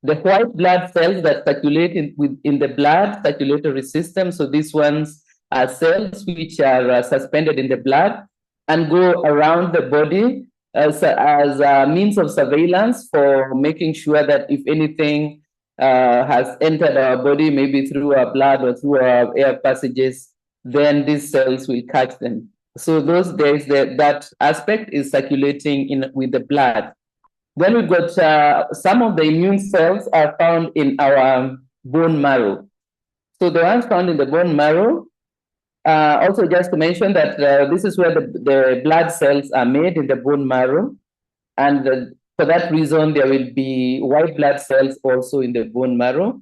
the white blood cells that circulate in the blood circulatory system. So these ones are cells which are suspended in the blood and go around the body as a means of surveillance for making sure that if anything has entered our body, maybe through our blood or through our air passages, then these cells will catch them. So those days, that aspect is circulating in with the blood. Then we've got some of the immune cells are found in our bone marrow. So the ones found in the bone marrow, also just to mention that this is where the blood cells are made in the bone marrow. And for that reason, there will be white blood cells also in the bone marrow.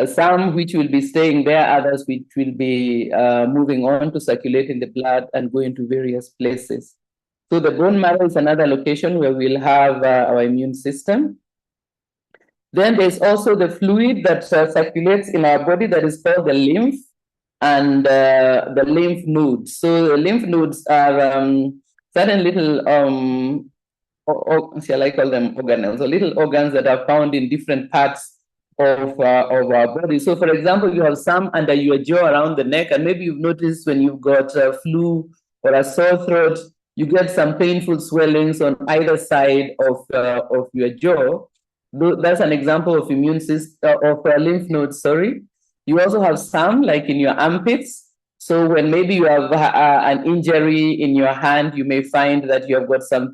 Some which will be staying there, others which will be moving on to circulate in the blood and go into various places. So the bone marrow is another location where we'll have our immune system. Then there's also the fluid that circulates in our body that is called the lymph and the lymph nodes. So the lymph nodes are certain little, shall I call them organelles, so little organs that are found in different parts of our body. So for example, you have some under your jaw around the neck, and maybe you've noticed when you've got a flu or a sore throat, you get some painful swellings on either side of your jaw. That's an example of immune system of lymph nodes. Sorry. You also have some like in your armpits. So when maybe you have an injury in your hand, you may find that you have got some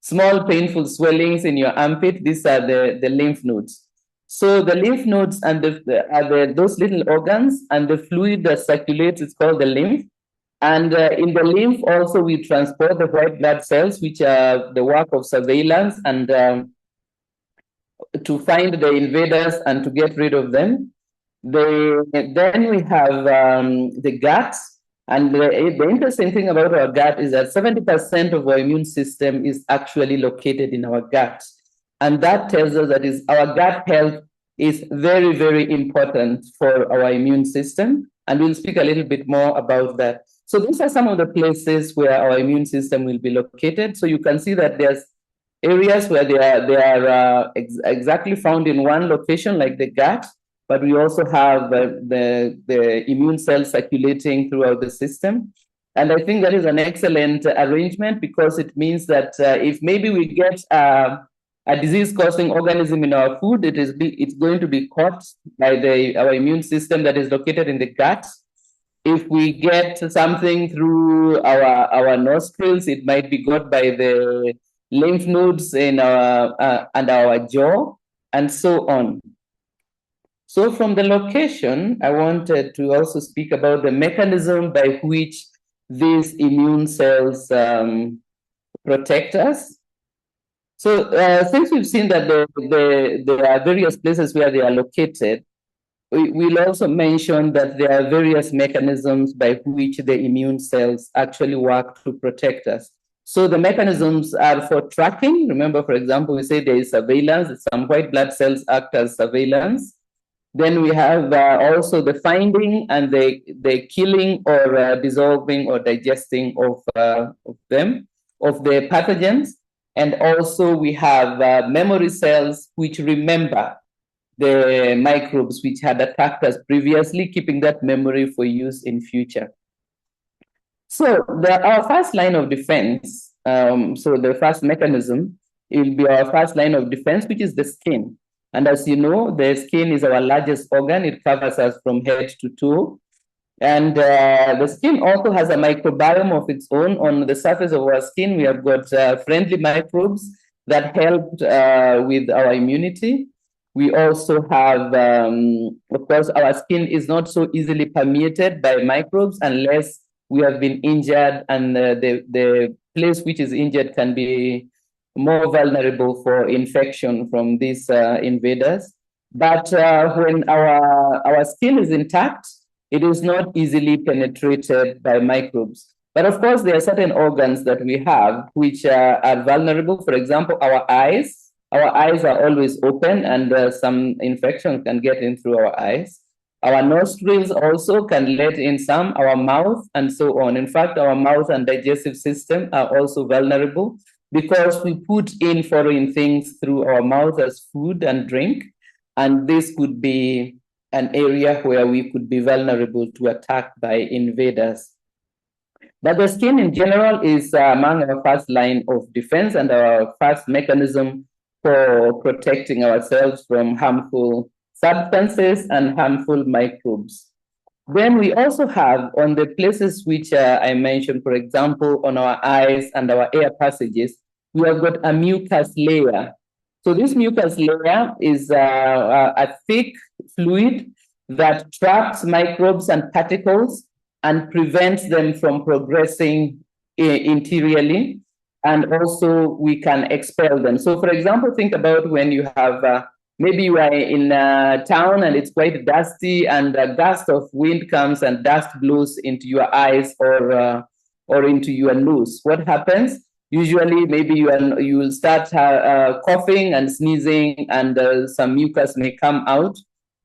small painful swellings in your armpit. These are the lymph nodes. So the lymph nodes and those little organs, and the fluid that circulates is called the lymph. And in the lymph also we transport the white blood cells, which are the work of surveillance and to find the invaders and to get rid of them. Then we have the gut. And the interesting thing about our gut is that 70% of our immune system is actually located in our gut. And that tells us that our gut health is very, very important for our immune system. And we'll speak a little bit more about that. So these are some of the places where our immune system will be located. So you can see that there's areas where they are exactly found in one location, like the gut, but we also have the immune cells circulating throughout the system. And I think that is an excellent arrangement, because it means that if maybe we get a disease-causing organism in our food, it's going to be caught by our immune system that is located in the gut. If we get something through our nostrils, it might be got by the lymph nodes in our jaw, and so on. So from the location, I wanted to also speak about the mechanism by which these immune cells protect us. So since we've seen that there are various places where they are located, we'll also mention that there are various mechanisms by which the immune cells actually work to protect us. So the mechanisms are for tracking. Remember, for example, we say there is surveillance. Some white blood cells act as surveillance. Then we have also the finding and the killing or dissolving or digesting of the pathogens. And also we have memory cells which remember the microbes which had attacked us previously, keeping that memory for use in future. So our first line of defense, so the first mechanism, will be our first line of defense, which is the skin. And as you know, the skin is our largest organ. It covers us from head to toe. And the skin also has a microbiome of its own. On the surface of our skin, we have got friendly microbes that help with our immunity. We also have, of course, our skin is not so easily permeated by microbes unless we have been injured, and the place which is injured can be more vulnerable for infection from these invaders. But when our skin is intact, it is not easily penetrated by microbes. But of course, there are certain organs that we have which are vulnerable. For example, our eyes. Our eyes are always open, and some infection can get in through our eyes. Our nostrils also can let in some, our mouth, and so on. In fact, our mouth and digestive system are also vulnerable because we put in foreign things through our mouth as food and drink. And this could be an area where we could be vulnerable to attack by invaders. But the skin in general is among our first line of defense and our first mechanism for protecting ourselves from harmful substances and harmful microbes. Then we also have on the places which I mentioned, for example, on our eyes and our air passages, we have got a mucus layer. So this mucus layer is a thick fluid that traps microbes and particles and prevents them from progressing interiorly. And also we can expel them. So for example, think about when you have maybe you are in a town and it's quite dusty, and a gust of wind comes and dust blows into your eyes or into your nose. What happens? Usually, maybe you will start coughing and sneezing, and some mucus may come out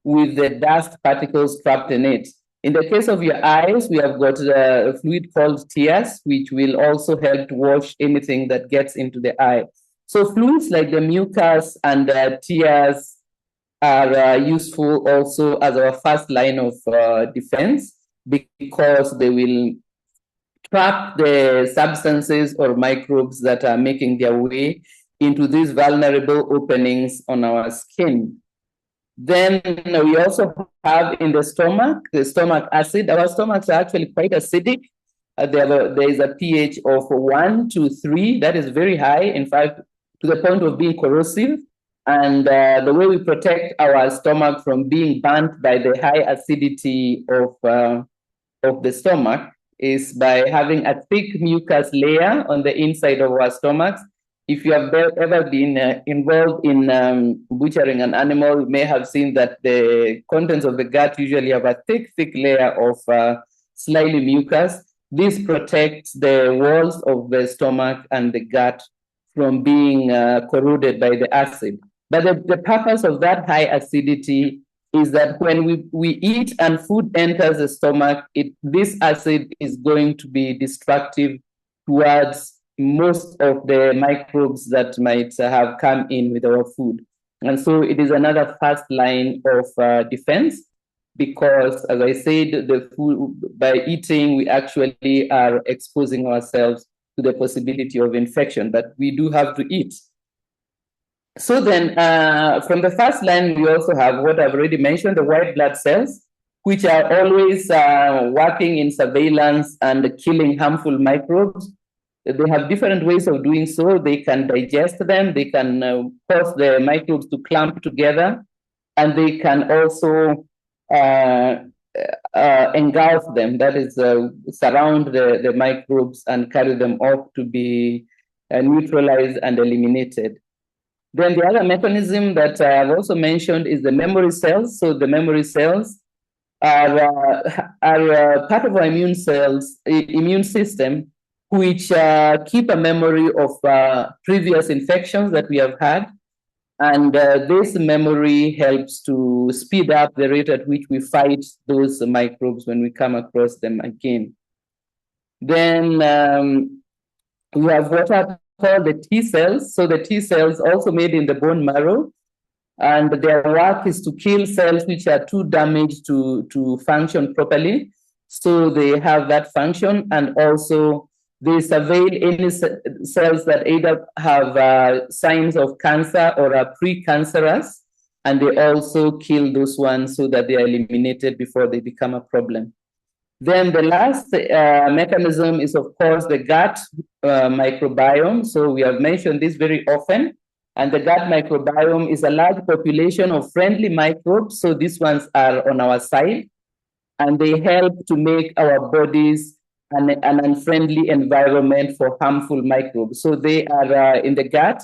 with the dust particles trapped in it. In the case of your eyes, we have got a fluid called tears, which will also help to wash anything that gets into the eye. So fluids like the mucus and tears are useful also as our first line of defense, because they will trap the substances or microbes that are making their way into these vulnerable openings on our skin. Then we also have in the stomach acid. Our stomachs are actually quite acidic. There is a pH of 1 to 3. That is very high, in fact, to the point of being corrosive. And the way we protect our stomach from being burnt by the high acidity of the stomach is by having a thick mucus layer on the inside of our stomachs. If you have ever been involved in butchering an animal, you may have seen that the contents of the gut usually have a thick layer of slightly mucus. This protects the walls of the stomach and the gut from being corroded by the acid. But the purpose of that high acidity is that when we eat and food enters the stomach, this acid is going to be destructive towards most of the microbes that might have come in with our food. And so it is another first line of defense, because, as I said, the food, by eating, we actually are exposing ourselves to the possibility of infection, but we do have to eat. So then, from the first line, we also have what I've already mentioned, the white blood cells, which are always working in surveillance and killing harmful microbes. They have different ways of doing so. They can digest them, they can cause the microbes to clump together, and they can also engulf them, that is, surround the microbes and carry them off to be neutralized and eliminated. Then the other mechanism that I've also mentioned is the memory cells. So the memory cells are part of our immune system, which keep a memory of previous infections that we have had. And this memory helps to speed up the rate at which we fight those microbes when we come across them again. Then we have what are called the T cells. So the T cells also made in the bone marrow, and their work is to kill cells which are too damaged to function properly. So they have that function, and also they surveil any cells that either have signs of cancer or are precancerous, and they also kill those ones so that they are eliminated before they become a problem. Then the last mechanism is, of course, the gut microbiome. So we have mentioned this very often. And the gut microbiome is a large population of friendly microbes. So these ones are on our side, and they help to make our bodies an unfriendly environment for harmful microbes. So they are in the gut,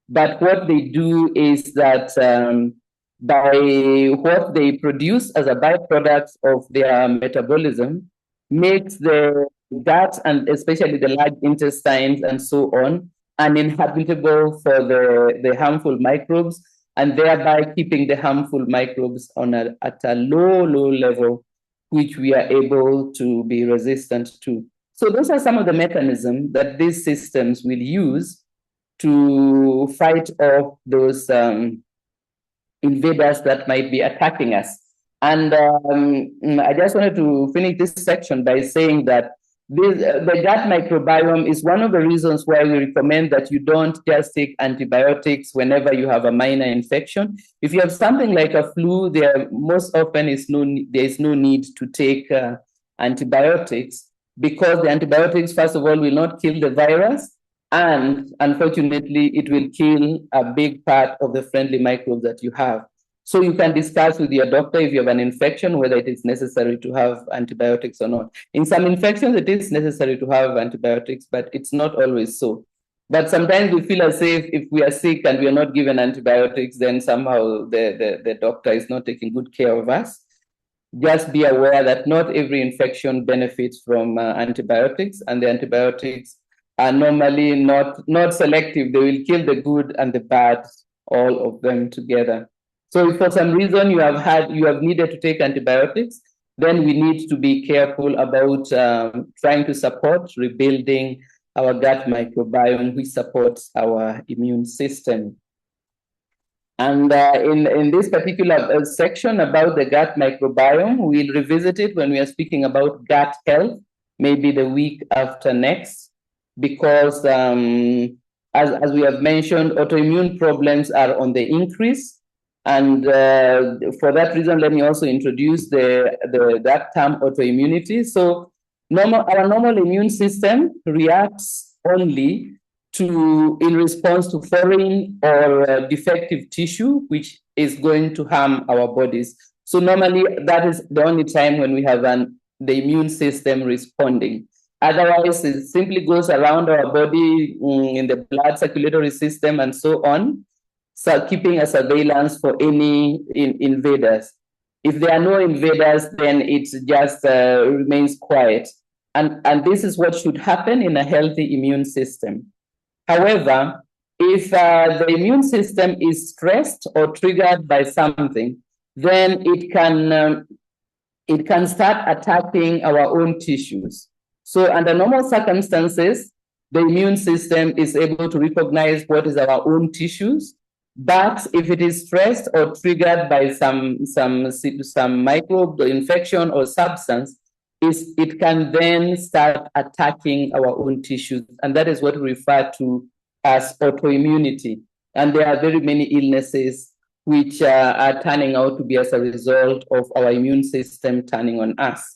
but what they do is that by what they produce as a byproduct of their metabolism makes the gut, and especially the large intestines and so on, uninhabitable for the harmful microbes, and thereby keeping the harmful microbes at a low level, which we are able to be resistant to. So those are some of the mechanisms that these systems will use to fight off those invaders that might be attacking us. And I just wanted to finish this section by saying that the gut microbiome is one of the reasons why we recommend that you don't just take antibiotics whenever you have a minor infection. If you have something like a flu, there most often there is no need to take antibiotics, because the antibiotics, first of all, will not kill the virus, and unfortunately, it will kill a big part of the friendly microbes that you have. So you can discuss with your doctor if you have an infection, whether it is necessary to have antibiotics or not. In some infections, it is necessary to have antibiotics, but it's not always so. But sometimes we feel as if we are sick and we are not given antibiotics, then somehow the doctor is not taking good care of us. Just be aware that not every infection benefits from antibiotics, and the antibiotics are normally not selective. They will kill the good and the bad, all of them together. So if for some reason you have needed to take antibiotics, then we need to be careful about trying to support rebuilding our gut microbiome, which supports our immune system. And in this particular section about the gut microbiome, we'll revisit it when we are speaking about gut health, maybe the week after next, because as we have mentioned, autoimmune problems are on the increase. And for that reason, let me also introduce that term autoimmunity. So our normal immune system reacts only in response to foreign or defective tissue, which is going to harm our bodies. So normally that is the only time when we have the immune system responding. Otherwise, it simply goes around our body in the blood circulatory system and so on, so keeping a surveillance for any invaders. If there are no invaders, then it just remains quiet. And this is what should happen in a healthy immune system. However, if the immune system is stressed or triggered by something, then it can start attacking our own tissues. So under normal circumstances, the immune system is able to recognize what is our own tissues. But if it is stressed or triggered by some microbe infection or substance, it can then start attacking our own tissues. And that is what we refer to as autoimmunity. And there are very many illnesses which are turning out to be as a result of our immune system turning on us.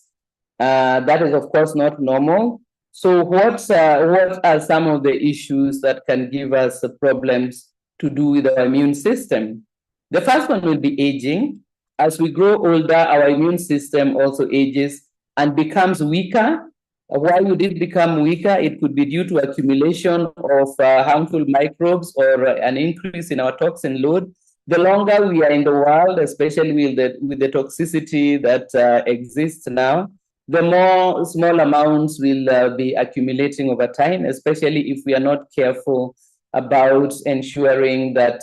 That is, of course, not normal. So what are some of the issues that can give us problems to do with our immune system? The first one will be aging. As we grow older, our immune system also ages and becomes weaker. Why would it become weaker? It could be due to accumulation of harmful microbes or an increase in our toxin load. The longer we are in the world, especially with the toxicity that exists now, the more small amounts will be accumulating over time, especially if we are not careful about ensuring that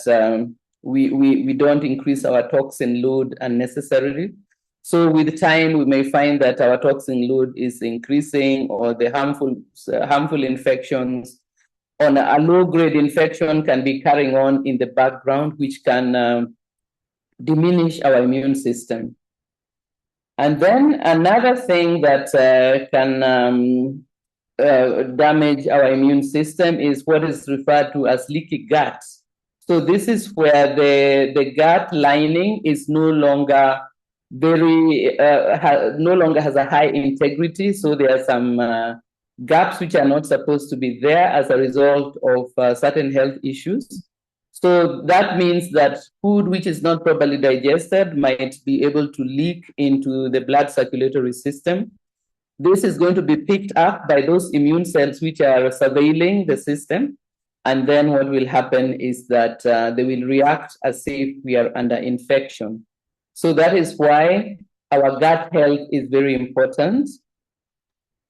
we don't increase our toxin load unnecessarily. So with time, we may find that our toxin load is increasing, or the harmful infections on a low-grade infection can be carrying on in the background, which can diminish our immune system. And then another thing that can damage our immune system is what is referred to as leaky gut. So this is where the gut lining is no longer no longer has a high integrity. So there are some gaps which are not supposed to be there as a result of certain health issues. So that means that food which is not properly digested might be able to leak into the blood circulatory system. This is going to be picked up by those immune cells which are surveilling the system. And then what will happen is that they will react as if we are under infection. So that is why our gut health is very important.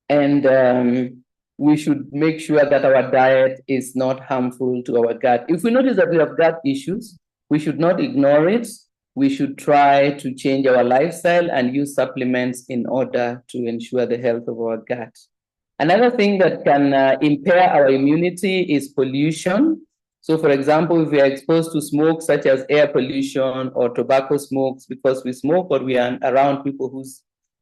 And we should make sure that our diet is not harmful to our gut. If we notice that we have gut issues, we should not ignore it. We should try to change our lifestyle and use supplements in order to ensure the health of our gut. Another thing that can impair our immunity is pollution. So, for example, if we are exposed to smoke such as air pollution or tobacco smokes because we smoke or we are around people who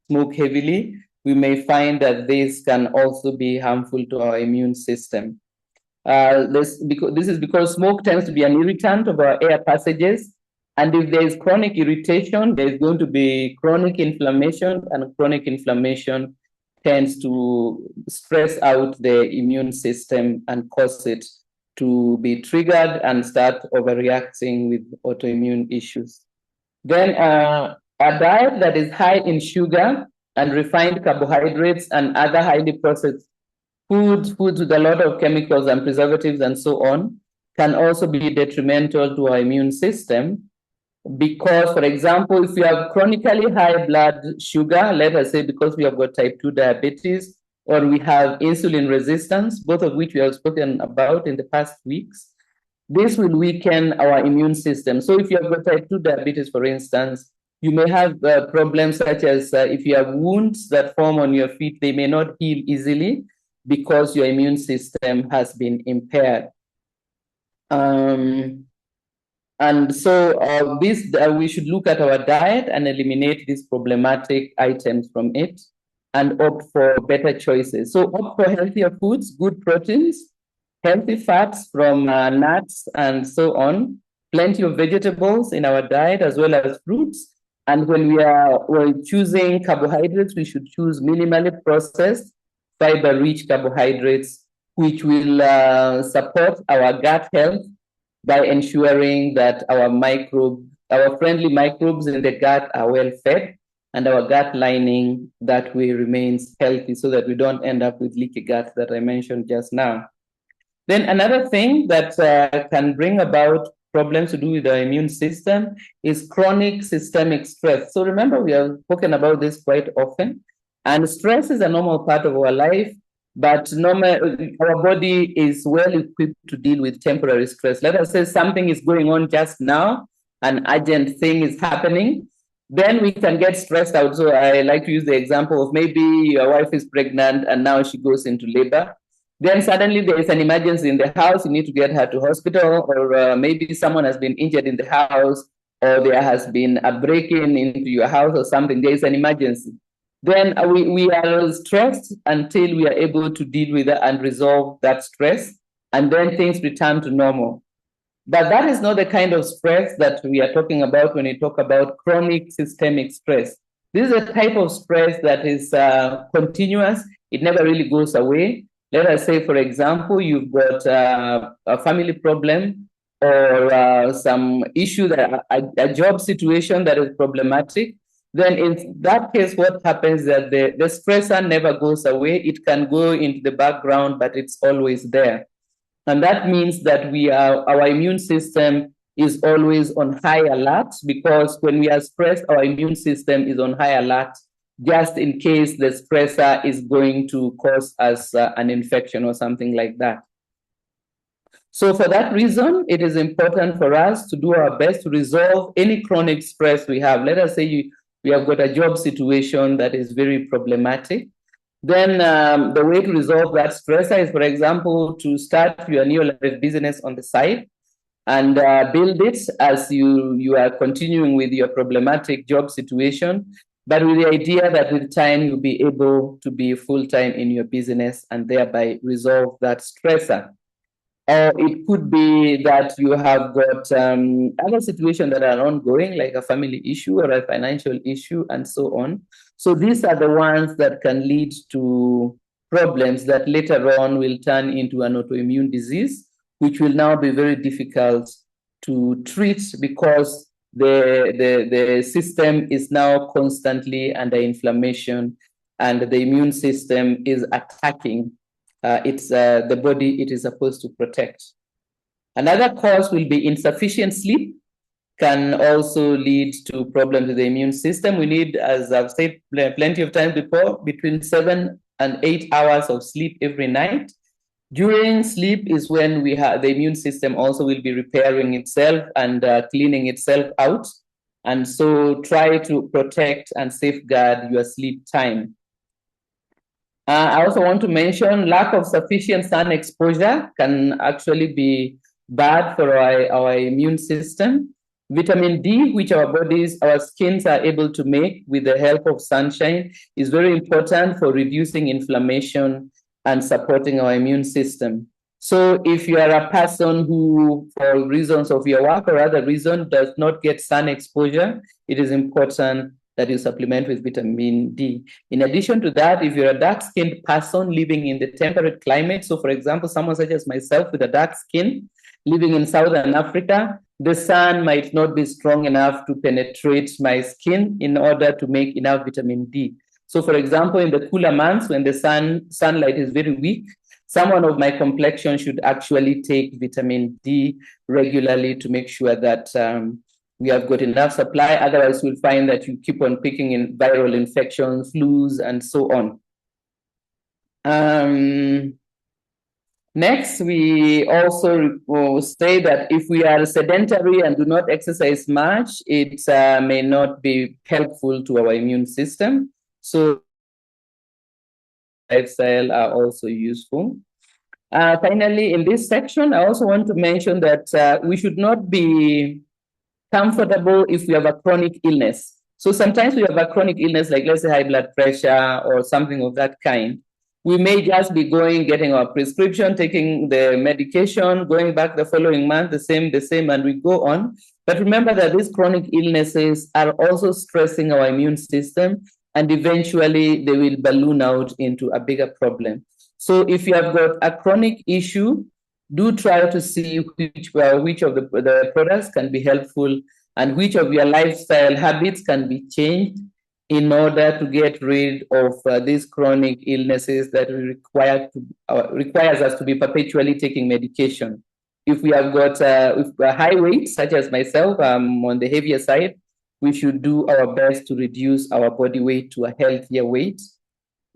smoke heavily, we may find that this can also be harmful to our immune system. This is because smoke tends to be an irritant of our air passages. And if there is chronic irritation, there is going to be chronic inflammation, and chronic inflammation tends to stress out the immune system and cause it to be triggered and start overreacting with autoimmune issues. Then a diet that is high in sugar and refined carbohydrates and other highly processed foods with a lot of chemicals and preservatives and so on, can also be detrimental to our immune system. Because, for example, if you have chronically high blood sugar, let us say because we have got type 2 diabetes, or we have insulin resistance, both of which we have spoken about in the past weeks, this will weaken our immune system. So if you have got type 2 diabetes, for instance, you may have problems such as if you have wounds that form on your feet, they may not heal easily because your immune system has been impaired. And so we should look at our diet and eliminate these problematic items from it and opt for better choices. So opt for healthier foods, good proteins, healthy fats from nuts and so on, plenty of vegetables in our diet as well as fruits. And when we're choosing carbohydrates, we should choose minimally processed, fiber-rich carbohydrates, which will support our gut health by ensuring that our friendly microbes in the gut are well fed, and our gut lining that way remains healthy so that we don't end up with leaky gut that I mentioned just now. Then another thing that can bring about problems to do with the immune system is chronic systemic stress. So remember, we have spoken about this quite often, and stress is a normal part of our life, but our body is well equipped to deal with temporary stress. Let us say something is going on just now, an urgent thing is happening, then we can get stressed out. So I like to use the example of maybe your wife is pregnant and now she goes into labor. Then suddenly there is an emergency in the house, you need to get her to hospital, or maybe someone has been injured in the house, or there has been a break-in into your house or something, there is an emergency. Then we are stressed until we are able to deal with it and resolve that stress, and then things return to normal. But that is not the kind of stress that we are talking about when we talk about chronic systemic stress. This is a type of stress that is continuous, it never really goes away. Let us say, for example, you've got a family problem or some issue, that a job situation that is problematic. Then in that case, what happens is that the stressor never goes away. It can go into the background, but it's always there. And that means that our immune system is always on high alert, because when we are stressed, our immune system is on high alert just in case the stressor is going to cause us an infection or something like that. So for that reason, it is important for us to do our best to resolve any chronic stress we have. Let us say we have got a job situation that is very problematic. Then the way to resolve that stressor is, for example, to start your new business on the side and build it as you are continuing with your problematic job situation, but with the idea that with time you'll be able to be full-time in your business and thereby resolve that stressor. Or it could be that you have got other situations that are ongoing, like a family issue or a financial issue and so on. So these are the ones that can lead to problems that later on will turn into an autoimmune disease, which will now be very difficult to treat because the system is now constantly under inflammation and the immune system is attacking the body it is supposed to protect. Another cause will be insufficient sleep, can also lead to problems with the immune system. We need, as I've said plenty of times before, between 7 and 8 hours of sleep every night. During sleep is when the immune system also will be repairing itself and cleaning itself out. And so try to protect and safeguard your sleep time. I also want to mention lack of sufficient sun exposure can actually be bad for our immune system. Vitamin D, which our skins are able to make with the help of sunshine, is very important for reducing inflammation and supporting our immune system. So if you are a person who, for reasons of your work or other reason, does not get sun exposure, it is important that you supplement with vitamin D. In addition to that, if you're a dark-skinned person living in the temperate climate, so for example, someone such as myself with a dark skin living in Southern Africa, the sun might not be strong enough to penetrate my skin in order to make enough vitamin D. So for example, in the cooler months when the sunlight is very weak, someone of my complexion should actually take vitamin D regularly to make sure that we have got enough supply. Otherwise, we'll find that you keep on picking in viral infections, flus, and so on. Next, we also say that if we are sedentary and do not exercise much, it may not be helpful to our immune system. So lifestyle are also useful. Finally, in this section, I also want to mention that we should not be comfortable if we have a chronic illness. So sometimes we have a chronic illness, like let's say high blood pressure or something of that kind. We may just be getting our prescription, taking the medication, going back the following month, the same, and we go on. But remember that these chronic illnesses are also stressing our immune system, and eventually they will balloon out into a bigger problem. So if you have got a chronic issue, do try to see which of the products can be helpful and which of your lifestyle habits can be changed in order to get rid of these chronic illnesses that requires us to be perpetually taking medication. If we have got a high weight, such as myself, on the heavier side, we should do our best to reduce our body weight to a healthier weight.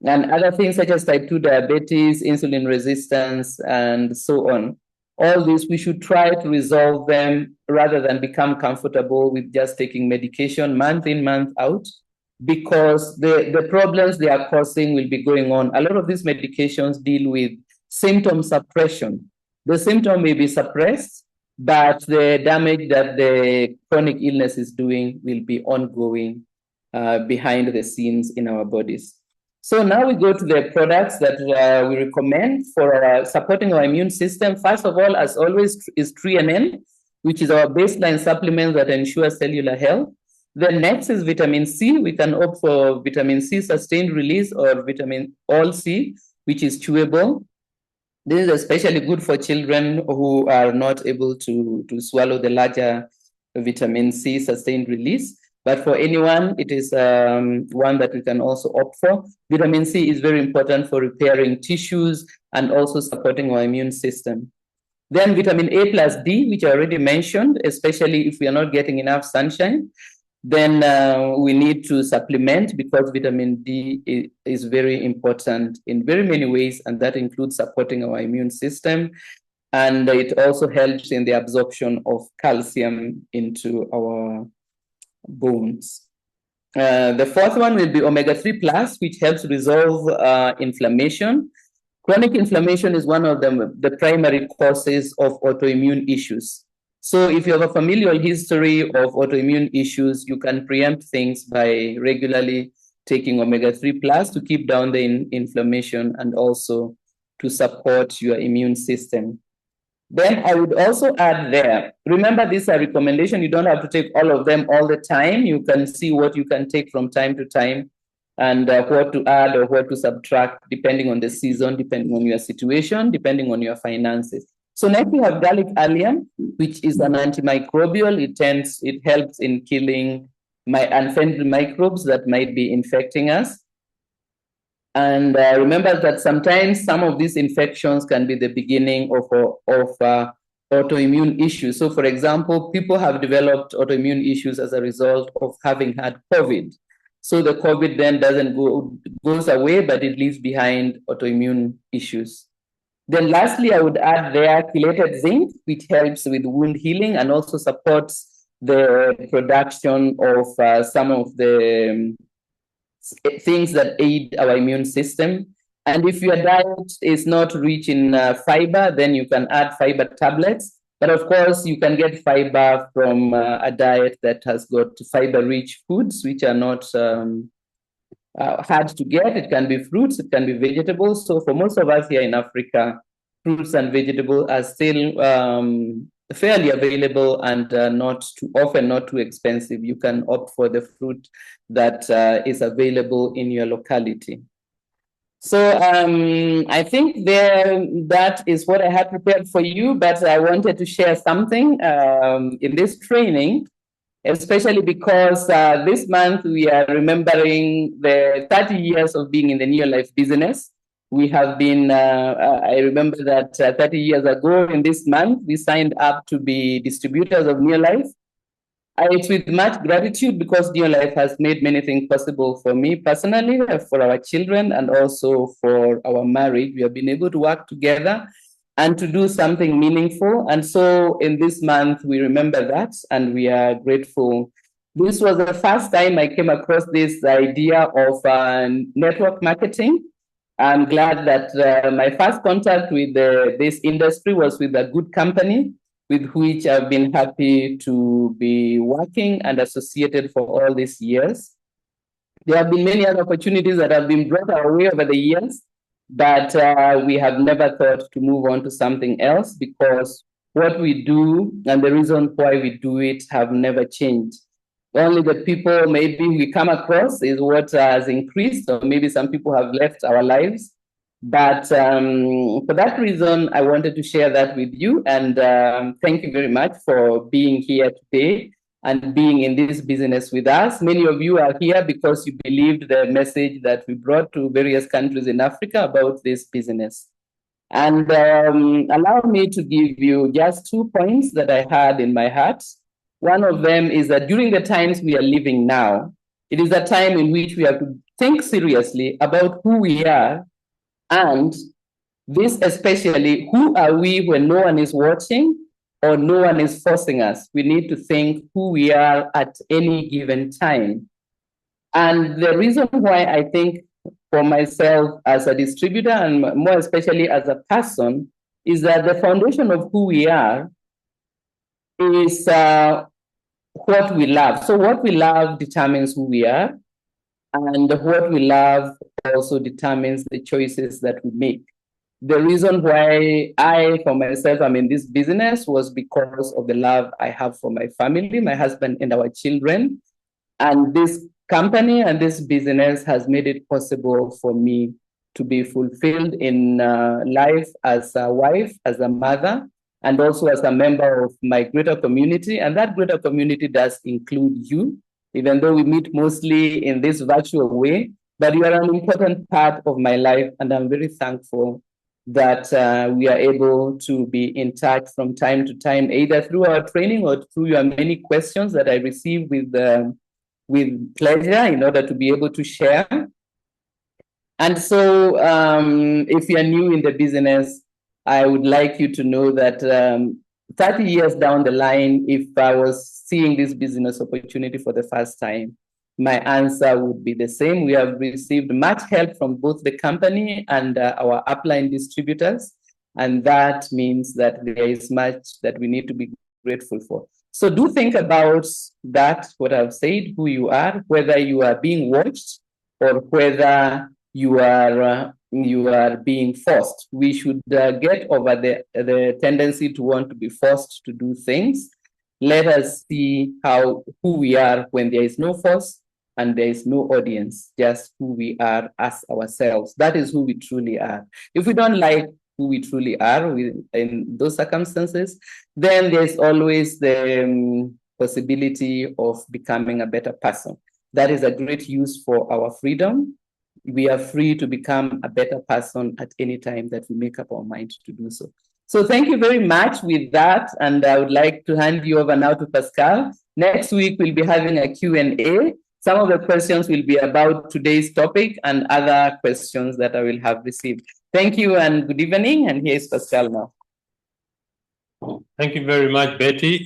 And other things such as type 2 diabetes, insulin resistance, and so on. All this, we should try to resolve them rather than become comfortable with just taking medication month in, month out, because the problems they are causing will be going on. A lot of these medications deal with symptom suppression. The symptom may be suppressed, but the damage that the chronic illness is doing will be ongoing behind the scenes in our bodies. So now we go to the products that we recommend for supporting our immune system. First of all, as always, is TreeNN, which is our baseline supplement that ensures cellular health. Then next is vitamin C. We can opt for vitamin C sustained release or vitamin All C, which is chewable. This is especially good for children who are not able to swallow the larger vitamin C sustained release. But for anyone, it is one that we can also opt for. Vitamin C is very important for repairing tissues and also supporting our immune system. Then vitamin A plus D, which I already mentioned, especially if we are not getting enough sunshine, then we need to supplement, because vitamin D is very important in very many ways, and that includes supporting our immune system. And it also helps in the absorption of calcium into our bones. The fourth one will be omega-3 plus, which helps resolve inflammation. Chronic inflammation is one of the primary causes of autoimmune issues. So if you have a familial history of autoimmune issues, you can preempt things by regularly taking omega-3 plus to keep down the inflammation and also to support your immune system. Then I would also add there, remember, these are recommendations. You don't have to take all of them all the time. You can see what you can take from time to time and what to add or what to subtract, depending on the season, depending on your situation, depending on your finances. So next we have garlic allium, which is an antimicrobial. It helps in killing unfriendly microbes that might be infecting us. And remember that sometimes some of these infections can be the beginning of autoimmune issues. So for example, people have developed autoimmune issues as a result of having had COVID. So the COVID then goes away, but it leaves behind autoimmune issues. Then lastly, I would add there chelated zinc, which helps with wound healing and also supports the production of some of the things that aid our immune system. And if your diet is not rich in fiber, then you can add fiber tablets. But of course, you can get fiber from a diet that has got fiber-rich foods, which are not hard to get. It can be fruits, it can be vegetables. So for most of us here in Africa, fruits and vegetables are still fairly available and not too expensive. You can opt for the fruit that is available in your locality. So I think that is what I had prepared for you, but I wanted to share something in this training, especially because this month we are remembering the 30 years of being in the Neolife business. We have been, I remember that 30 years ago in this month, we signed up to be distributors of Neolife. It's with much gratitude because Neolife has made many things possible for me personally, for our children, and also for our marriage. We have been able to work together and to do something meaningful. And so in this month, we remember that and we are grateful. This was the first time I came across this idea of network marketing. I'm glad that my first contact with this industry was with a good company with which I've been happy to be working and associated for all these years. There have been many other opportunities that have been brought our way over the years, but we have never thought to move on to something else because what we do and the reason why we do it have never changed. Only the people maybe we come across is what has increased, or maybe some people have left our lives. But for that reason, I wanted to share that with you. And thank you very much for being here today and being in this business with us. Many of you are here because you believed the message that we brought to various countries in Africa about this business. And allow me to give you just 2 points that I had in my heart. One of them is that during the times we are living now, it is a time in which we have to think seriously about who we are. And this especially, who are we when no one is watching or no one is forcing us? We need to think who we are at any given time. And the reason why I think for myself as a distributor and more especially as a person is that the foundation of who we are is what we love. So what we love determines who we are, and what we love also determines the choices that we make. The reason why I, for myself, am in this business was because of the love I have for my family, my husband, and our children. And this company and this business has made it possible for me to be fulfilled in life as a wife, as a mother, and also as a member of my greater community. And that greater community does include you, even though we meet mostly in this virtual way, but you are an important part of my life. And I'm very thankful that we are able to be in touch from time to time, either through our training or through your many questions that I receive with pleasure in order to be able to share. And so if you are new in the business, I would like you to know that 30 years down the line, if I was seeing this business opportunity for the first time, my answer would be the same. We have received much help from both the company and our upline distributors. And that means that there is much that we need to be grateful for. So do think about that, what I've said, who you are, whether you are being watched or whether you are being forced. We should get over the tendency to want to be forced to do things. Let us see who we are when there is no force and there is no audience, just who we are as ourselves. That is who we truly are. If we don't like who we truly are in those circumstances, then there's always the possibility of becoming a better person. That is a great use for our freedom. We are free to become a better person at any time that we make up our mind to do so. So thank you very much with that. And I would like to hand you over now to Pascal. Next week, we'll be having a Q&A. Some of the questions will be about today's topic and other questions that I will have received. Thank you and good evening. And here's Pascal now. Thank you very much, Betty.